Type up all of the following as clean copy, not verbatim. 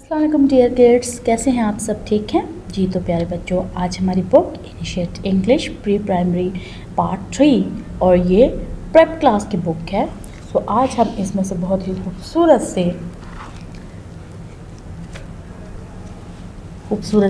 अस्सलाम वालेकुम dear kids, कैसे हैं आप सब? ठीक हैं जी। तो प्यारे बच्चों, आज हमारी book initiate English pre primary part 3 और ये प्रेप क्लास की बुक है। सो आज हम इसमें से बहुत ही खूबसूरत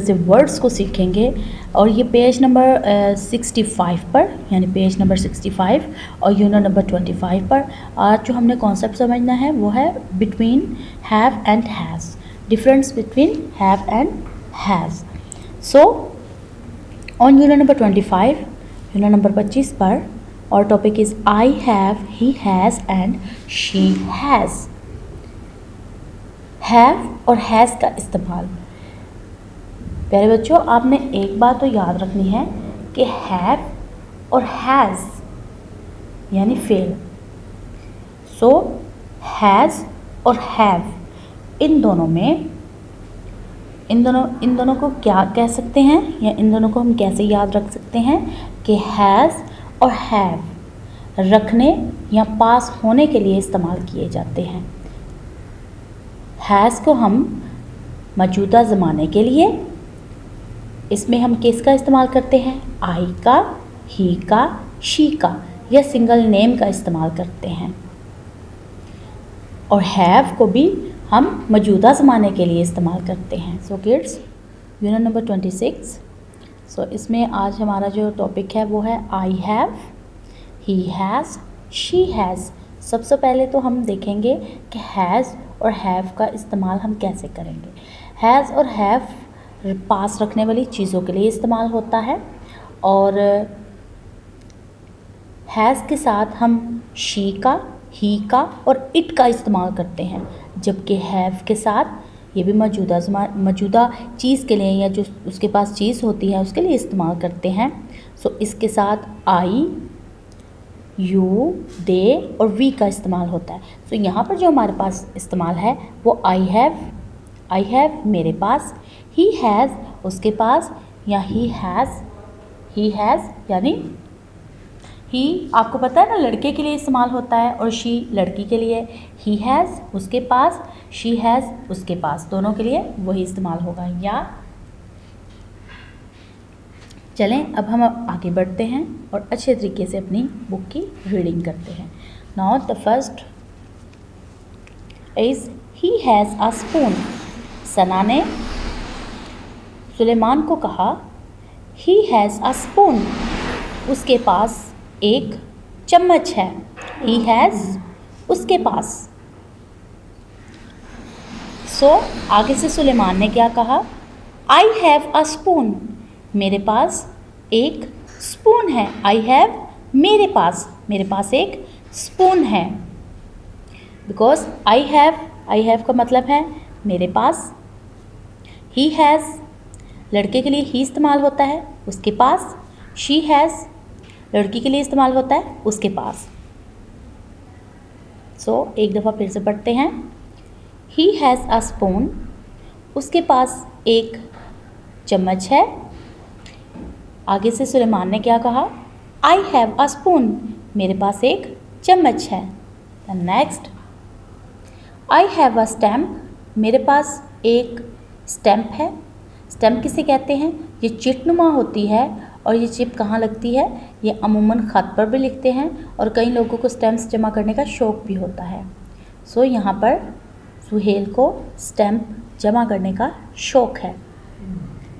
से वर्ड्स को सीखेंगे। और ये पेज नंबर 65 पर, यानी पेज नंबर 65 और यूनिट नंबर 25 पर आज जो हमने कॉन्सेप्ट समझना है वो है between have and has, difference between have and has. So on unit number 25, unit number 25 पर और topic is I have, he has and she has. Have और हैज़ का इस्तेमाल। प्यारे बच्चों, आपने एक बात तो याद रखनी है कि हैव और हैज़ यानी फेल। सो हैज़ और हैव इन दोनों को क्या कह सकते हैं, या इन दोनों को हम कैसे याद रख सकते हैं कि हैज़ और हैव रखने या पास होने के लिए इस्तेमाल किए जाते हैं। हैज़ को हम मौजूदा ज़माने के लिए, इसमें हम किसका इस्तेमाल करते हैं? आई का, ही का, शी का या सिंगल नेम का इस्तेमाल करते हैं। और हैव को भी हम मौजूदा ज़माने के लिए इस्तेमाल करते हैं। So kids, unit number 26। सो इसमें आज हमारा जो टॉपिक है वो है I have, he has, she has. सबसे पहले तो हम देखेंगे कि हैज़ और हैव का इस्तेमाल हम कैसे करेंगे। हैज़ और हैव पास रखने वाली चीज़ों के लिए इस्तेमाल होता है, और हैज़ के साथ हम शी का, ही का और इट का इस्तेमाल करते हैं, जबकि हैव के साथ ये भी मौजूदा चीज़ के लिए या जो उसके पास चीज़ होती है उसके लिए इस्तेमाल करते हैं। सो इसके साथ आई, यू, दे और वी का इस्तेमाल होता है। सो यहाँ पर जो हमारे पास इस्तेमाल है वो आई हैव मेरे पास, ही हैज़ उसके पास, या ही हैज़ यानी ही आपको पता है ना लड़के के लिए इस्तेमाल होता है, और शी लड़की के लिए। ही हैज़ उसके पास, शी हैज़ उसके पास, दोनों के लिए वही इस्तेमाल होगा। या चलें अब हम आगे बढ़ते हैं और अच्छे तरीके से अपनी बुक की रीडिंग करते हैं। Now the first is he has a spoon. Sana ने सुलेमान को कहा ही हैज़ अ स्पून, उसके पास एक चम्मच है। ही हैज़ उसके पास। सो आगे से सुलेमान ने क्या कहा? आई हैव अ स्पून, मेरे पास एक स्पून है। आई हैव मेरे पास एक स्पून है। बिकॉज आई हैव का मतलब है मेरे पास। ही हैज़ लड़के के लिए ही इस्तेमाल होता है, उसके पास। शी हैज़ लड़की के लिए इस्तेमाल होता है, उसके पास। सो एक दफ़ा फिर से पढ़ते हैं। ही हैज़ अ स्पून, उसके पास एक चम्मच है। आगे से सुलेमान ने क्या कहा? आई हैव अ स्पून, मेरे पास एक चम्मच है। Next, I have a stamp, मेरे पास एक स्टैम्प है। स्टैम्प किसे कहते हैं? ये चिटनुमा होती है, और ये चिप कहाँ लगती है? ये अमूमन ख़त पर भी लिखते हैं, और कई लोगों को स्टैम्प्स जमा करने का शौक़ भी होता है। सो यहाँ पर सुहेल को स्टैम्प जमा करने का शौक़ है।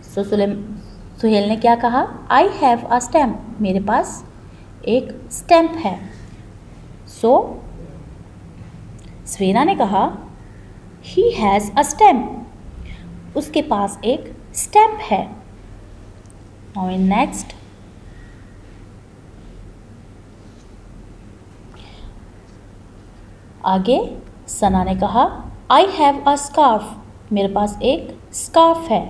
सो सुहेल ने क्या कहा? आई हैव अ स्टैम्प, मेरे पास एक स्टैम्प है। सो सवेरा ने कहा ही हैज़ अ स्टैम्प, उसके पास एक स्टैम्प है। नाउ इन नेक्स्ट, आगे सना ने कहा आई हैव अ स्कार्फ, मेरे पास एक स्कार्फ है।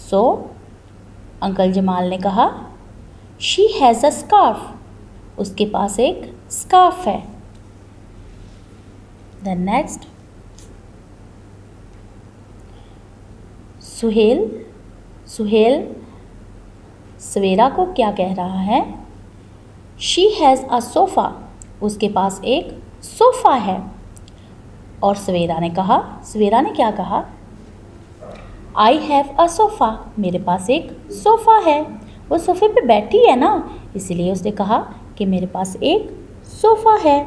सो अंकल जमाल ने कहा शी हैज़ अ स्कार्फ, उसके पास एक स्कार्फ है। देन नेक्स्ट, सुहेल सवेरा को क्या कह रहा है? शी हैज़ अ सोफ़ा, उसके पास एक सोफ़ा है। और सवेरा ने क्या कहा? आई हैव अ सोफ़ा, मेरे पास एक सोफ़ा है। वो सोफ़े पे बैठी है ना, इसीलिए उसने कहा कि मेरे पास एक सोफ़ा है।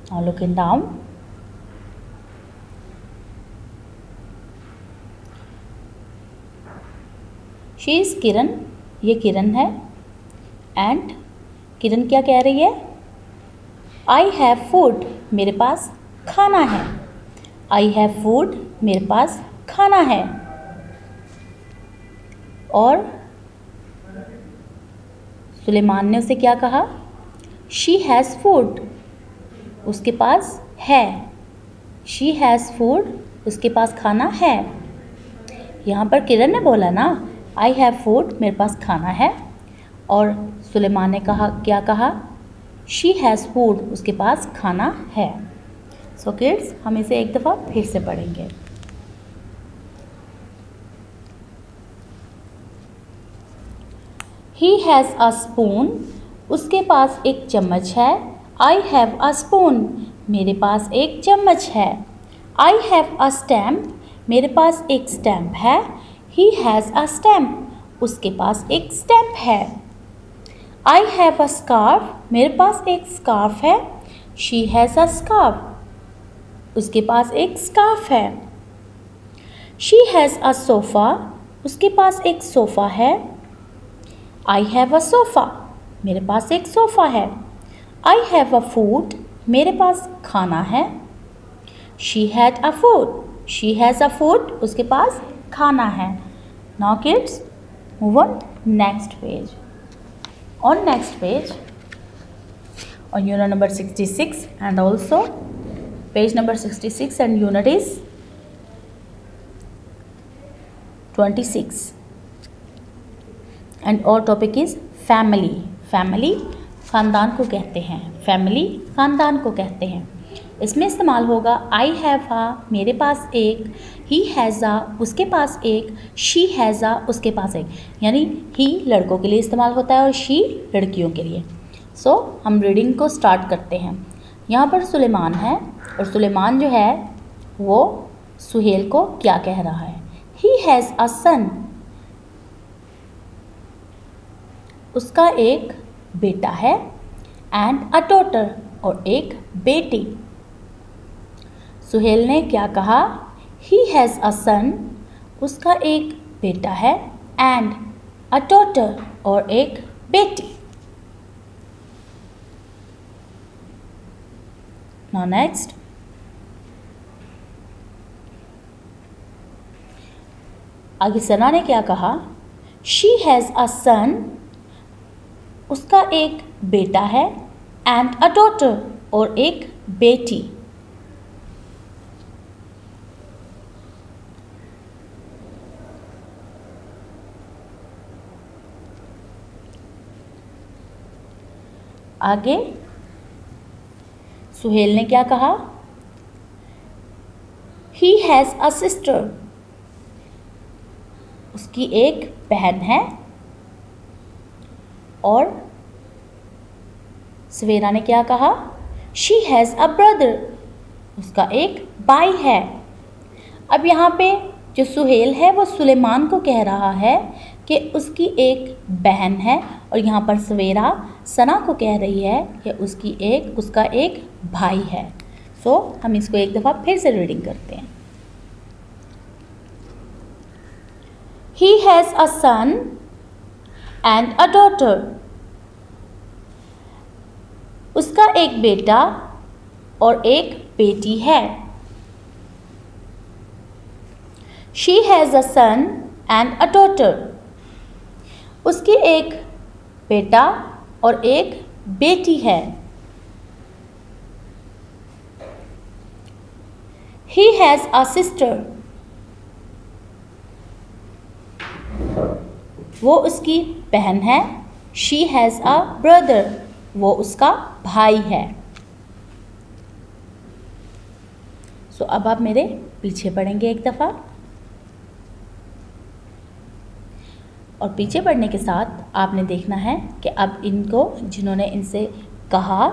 Now looking down. She is किरण, ये किरण है। एंड किरण क्या कह रही है? आई हैव फूड, मेरे पास खाना है। आई हैव फूड, मेरे पास खाना है। और सुलेमान ने उसे क्या कहा? शी हैज़ फूड, उसके पास है। शी हैज़ फूड, उसके पास खाना है। यहाँ पर किरण ने बोला ना, आई हैव फूड, मेरे पास खाना है। और सुलेमान ने क्या कहा? शी हैज़ फूड, उसके पास खाना है। सो किड्स, हम इसे एक दफ़ा फिर से पढ़ेंगे। ही हैज़ अ स्पून, उसके पास एक चम्मच है। आई हैव अ स्पून, मेरे पास एक चम्मच है। आई हैव अ स्टैम्प, मेरे पास एक स्टैम्प है। ही हैज़ अ स्टैम्प, उसके पास एक स्टैम्प है। आई हैव अ स्कार्फ, मेरे पास एक स्कार्फ है। शी हैज़ अ स्कार्फ, उसके पास एक स्कार्फ है। शी हैज़ अ सोफ़ा, उसके पास एक सोफ़ा है। आई हैव अ सोफ़ा, मेरे पास एक सोफ़ा है। आई हैव अ फूड, मेरे पास खाना है। She had a food, she has a food, उसके पास खाना है। Now kids, move on next page. On next page, on unit number 66 and also page number 66 and unit is 26 and our topic is family. Family ख़ानदान को कहते हैं। Family ख़ानदान को कहते हैं। इसमें इस्तेमाल होगा आई हैव अ, मेरे पास एक। ही हैज़ अ, उसके पास एक। शी हैज़ अ, उसके पास एक। यानी ही लड़कों के लिए इस्तेमाल होता है और शी लड़कियों के लिए। सो हम रीडिंग को स्टार्ट करते हैं। यहाँ पर सुलेमान है और सुलेमान जो है वो सुहेल को क्या कह रहा है? ही हैज़ अ सन, उसका एक बेटा है। एंड अ डॉटर, और एक बेटी। सुहेल ने क्या कहा? ही हैज़ अ सन, उसका एक बेटा है। एंड अ डॉटर, और एक बेटी। नाउ नेक्स्ट, आगे सना ने क्या कहा? शी हैज़ अ सन, उसका एक बेटा है। एंड अ डॉटर, और एक बेटी। आगे सुहेल ने क्या कहा? ही हैज़ अ सिस्टर, उसकी एक बहन है। और सवेरा ने क्या कहा? शी हैज़ अ ब्रदर, उसका एक भाई है। अब यहाँ पे जो सुहेल है वो सुलेमान को कह रहा है कि उसकी एक बहन है, और यहाँ पर सवेरा सना को कह रही है कि उसका एक भाई है। सो हम इसको एक दफ़ा फिर से रीडिंग करते हैं। He has a son and a daughter, उसका एक बेटा और एक बेटी है। She has a son and a daughter, उसकी एक बेटा और एक बेटी है। ही हैज़ अ सिस्टर, वो उसकी बहन है। शी हैज़ अ ब्रदर, वो उसका भाई है। सो अब आप मेरे पीछे पढ़ेंगे एक दफ़ा, और पीछे पढ़ने के साथ आपने देखना है कि अब इनको जिन्होंने इनसे कहा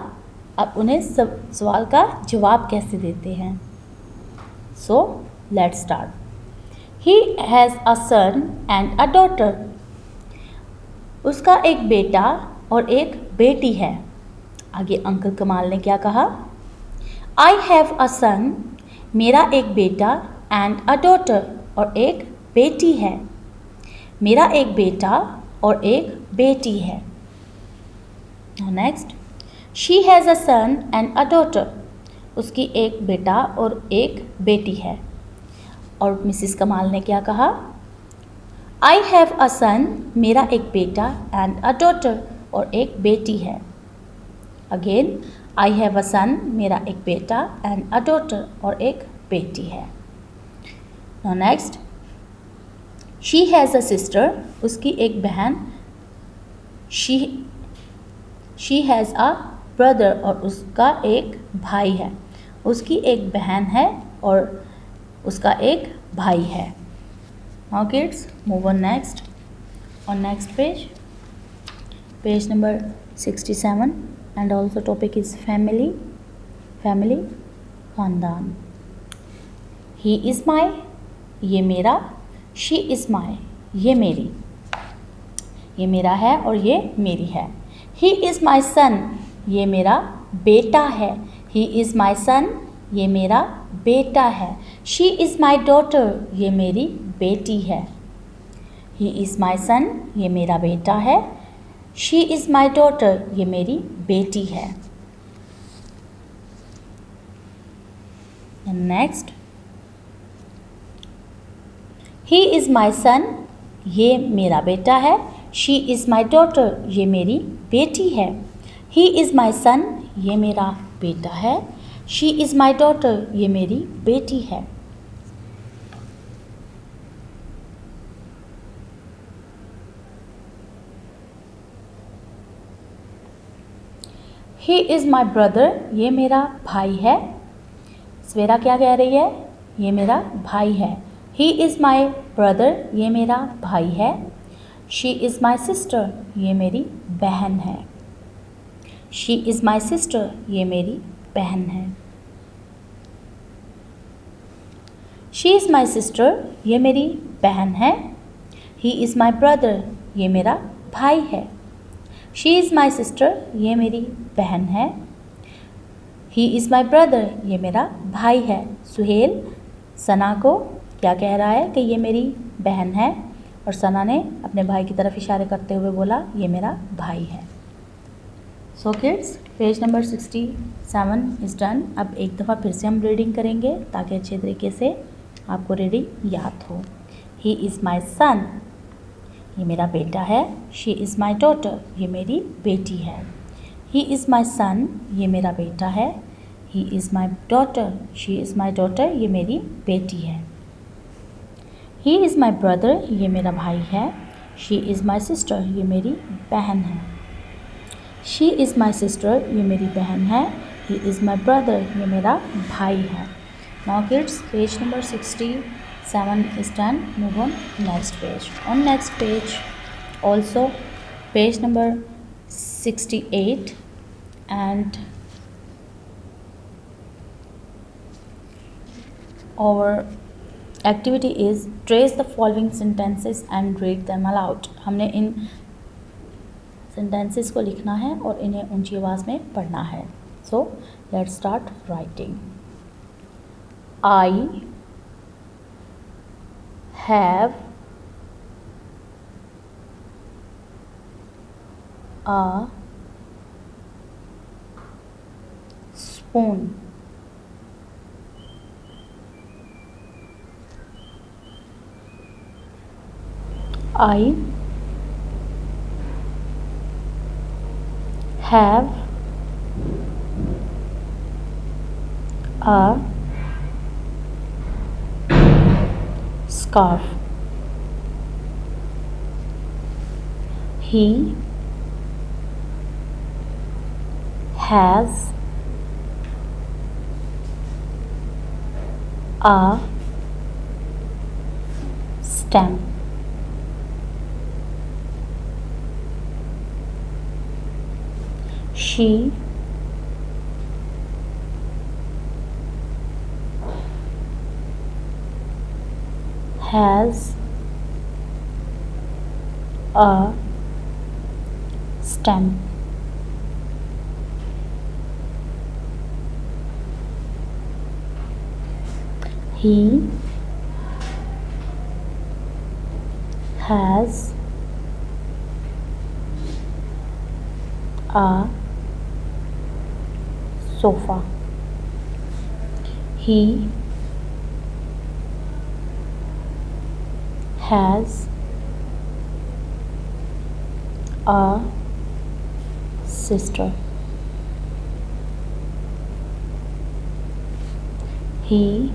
अब उन्हें सब सवाल का जवाब कैसे देते हैं। So let's start. He has a son and a daughter. उसका एक बेटा और एक बेटी है। आगे अंकल कमाल ने क्या कहा, आई हैव अ सन, मेरा एक बेटा, एंड अ डॉटर, और एक बेटी है। मेरा एक बेटा और एक बेटी है। Next, she has a son and a daughter. उसकी एक बेटा और एक बेटी है। और मिसिस कमाल ने क्या कहा, आई हैव अ सन, मेरा एक बेटा, एंड अ डॉटर, और एक बेटी है। अगेन, आई हैव अ सन, मेरा एक बेटा, एंड अ डॉटर, और एक बेटी है। Now next, she has a sister. उसकी एक बहन। शी हैज़ अ ब्रदर, और उसका एक भाई है। उसकी एक बहन है और उसका एक भाई है। Now kids, move on next. On next page number 67, and also topic is family, खानदान। ही इज़ माई, ये मेरा। शी इज़ माई, ये मेरी। ये मेरा है और ये मेरी है। ही इज़ माई सन, ये मेरा बेटा है। ही इज़ माई सन, ये मेरा बेटा है। शी इज़ माई डॉटर, ये मेरी बेटी है। ही इज़ माई सन, ये मेरा बेटा है। शी इज़ माई डॉटर, ये मेरी बेटी है। नेक्स्ट, ही इज़ माई सन, ये मेरा बेटा है। शी इज़ माई डॉटर, ये मेरी बेटी है। ही इज़ माई सन, ये मेरा बेटा है। शी इज़ माई डॉटर, ये मेरी बेटी है। ही इज़ माई ब्रदर, ये मेरा भाई है। स्वेरा क्या कह रही है, ये मेरा भाई है। ही इज़ माई ब्रदर, ये मेरा भाई है। शी इज़ माई सिस्टर, ये मेरी बहन है। शी इज़ माई सिस्टर, ये मेरी बहन है। शी इज़ माई सिस्टर, ये मेरी बहन है। ही इज़ माई ब्रदर, ये मेरा भाई है। शी इज़ माई सिस्टर, ये मेरी बहन है। ही इज़ माई ब्रदर, ये मेरा भाई है। सुहेल सना को क्या कह रहा है कि ये मेरी बहन है, और सना ने अपने भाई की तरफ इशारे करते हुए बोला ये मेरा भाई है। So kids, page number 67 is done. अब एक दफ़ा फिर से हम रीडिंग करेंगे ताकि अच्छे तरीके से आपको रीडिंग याद हो। ही इज़ माई सन, ये मेरा बेटा है। शी इज़ माई डॉटर, ये मेरी बेटी है। ही इज़ माई सन, ये मेरा बेटा है। He is my daughter, she is my daughter, ये मेरी बेटी है। ही इज़ माई ब्रदर, ये मेरा भाई है। शी इज़ माई सिस्टर, ये मेरी बहन है। शी इज़ माई सिस्टर, ये मेरी बहन है। ही इज़ माई ब्रदर, ये मेरा भाई है। Now kids, page number 67 is done. Move on next page. On next page, also page number 68, and our activity is trace the following sentences and read them aloud. हमने इन sentences को लिखना है और इन्हें ऊंची आवाज़ में पढ़ना है. So let's start writing. I have a spoon. I have a scarf. He has a stamp. She has a stem. He has a sofa. He has a sister. He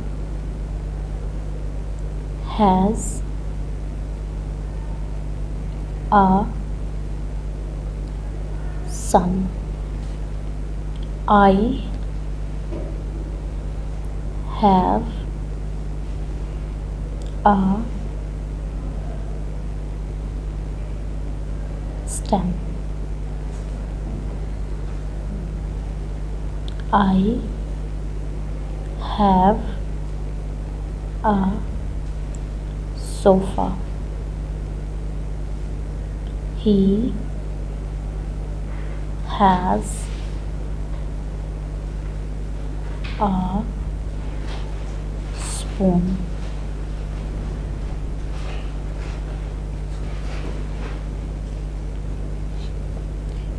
has a son. I have a stem. I have a sofa. He has a spoon.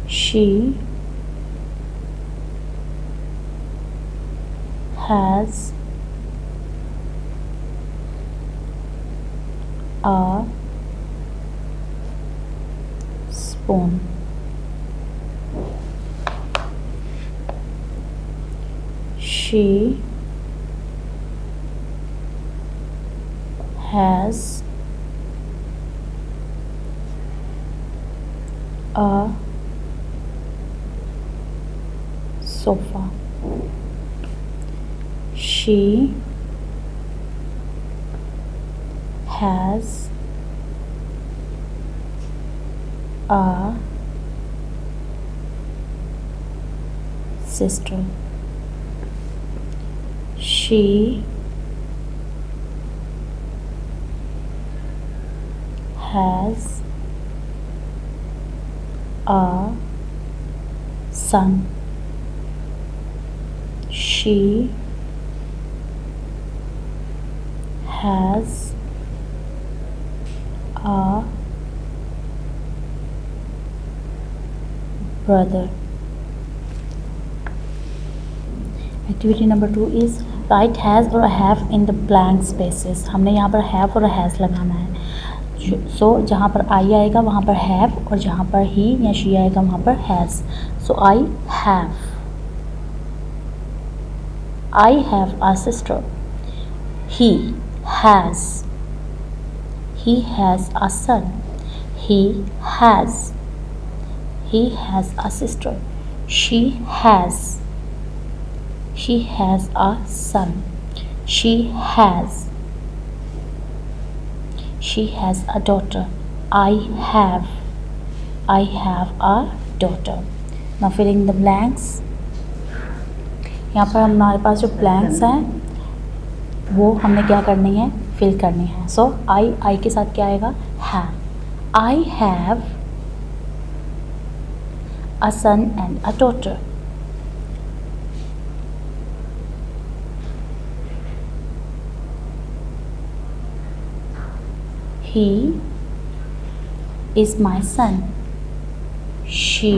She has a spoon. She has a sofa. She has a sister. She has a son. She has a brother. Activity number 2 is write has or have in the blank spaces. हमने यहाँ पर have और has लगाना है. So जहाँ पर I आएगा वहाँ पर have और जहाँ पर he या she आएगा वहाँ पर has. So I have a sister. He has a son. He has a sister. She has a son. She has a daughter. I have a daughter. Now filling the blanks. यहाँ पर हमारे पास जो blanks हैं वो हमने क्या करनी है, फिल करनी है. सो आई के साथ क्या आएगा, have. I have a son and a daughter. He is my son. She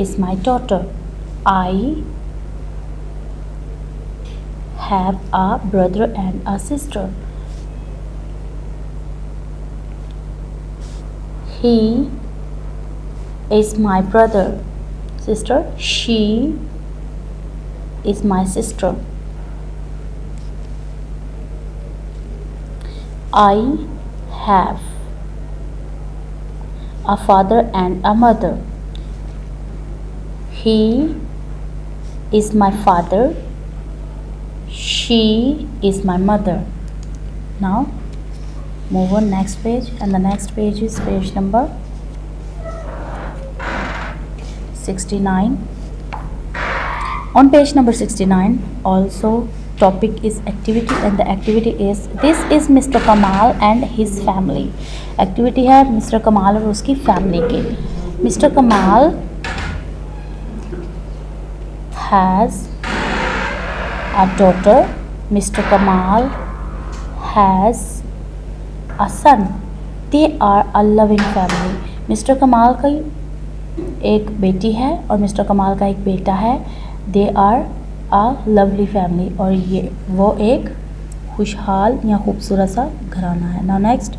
is my daughter. I have a brother and a sister. He is my brother. Sister. She is my sister. I have a father and a mother. He is my father. She is my mother. Now move on next page, and the next page is page number 69. On page number 69 also topic is activity and the activity is this is Mr. Kamal and his family. Activity है Mr. Kamal और उसकी family के. Mr. Kamal has a daughter. Mr. Kamal has a son. They are a loving family. Mr. Kamal की एक बेटी है और mister कमाल का एक बेटा है. They are a lovely family और ये वो एक खुशहाल या खूबसूरत सा घराना है. Now next,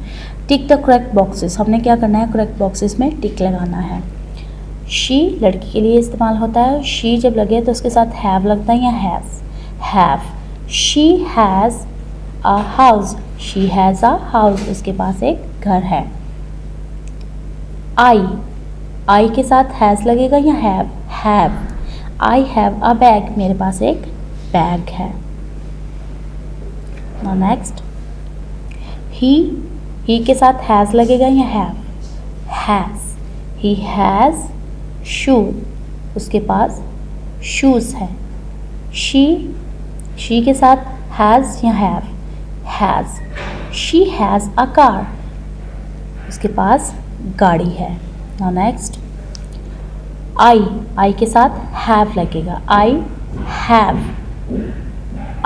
tick the correct boxes. हमने क्या करना है, करेक्ट बॉक्सेस में टिक लगाना है. शी लड़की के लिए इस्तेमाल होता है. शी जब लगे तो उसके साथ हैव लगता है या has. Have. She has a house. She has a house. उसके पास एक घर है. आई के साथ हैज़ लगेगा या have. Have. I have a bag. मेरे पास एक बैग है. नाउ नेक्स्ट, ही के साथ हैज़ लगेगा या have. Has. He has shoes. उसके पास शूज़ है. शी के साथ हैज़ या have. Has. She has a car. उसके पास गाड़ी है. नाउ नेक्स्ट, आई के साथ हैव लगेगा. I have.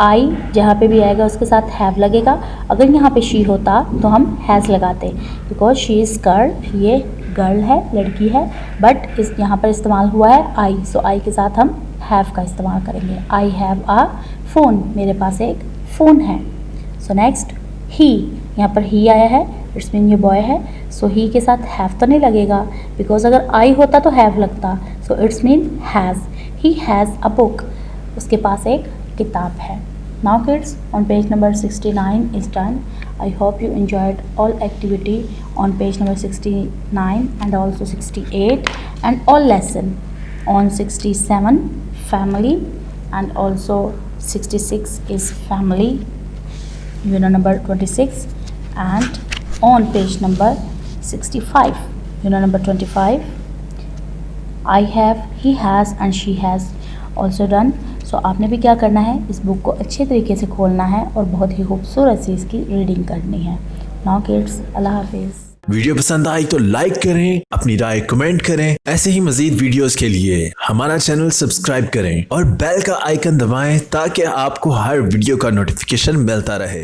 आई जहाँ पे भी आएगा उसके साथ हैव लगेगा. अगर यहाँ पे शी होता तो हम हैज़ लगाते बिकॉज शी इज़ गर्ल. ये गर्ल है, लड़की है, बट इस यहाँ पर इस्तेमाल हुआ है आई. सो आई के साथ हम हैव का इस्तेमाल करेंगे. आई हैव अ फ़ोन. मेरे पास एक फ़ोन है. सो नेक्स्ट, ही. यहाँ पर ही आया है, इट्स मीन ये बॉय है. सो ही के साथ हैव तो नहीं लगेगा बिकॉज अगर आई होता तो हैव लगता. So it's mean has. He has a book. उसके पास एक किताब है. Now kids, on page number 69 is done. I hope you enjoyed all activity on page number 69 and also 68 and all lesson on 67 family and also 66 is family unit number 26 and on page number 65 unit number 25 I have, he has and she has also done. सो आपने भी क्या करना है, इस book को अच्छे तरीके से खोलना है और बहुत ही खूबसूरत सी इसकी रीडिंग करनी है. नाउ किड्स, अल्लाह हाफिज़. वीडियो पसंद आई तो लाइक करें, अपनी राय कमेंट करें. ऐसे ही मजीद वीडियोस के लिए हमारा चैनल सब्सक्राइब करें और बेल का आइकन दबाएं ताकि आपको हर वीडियो का नोटिफिकेशन मिलता रहे.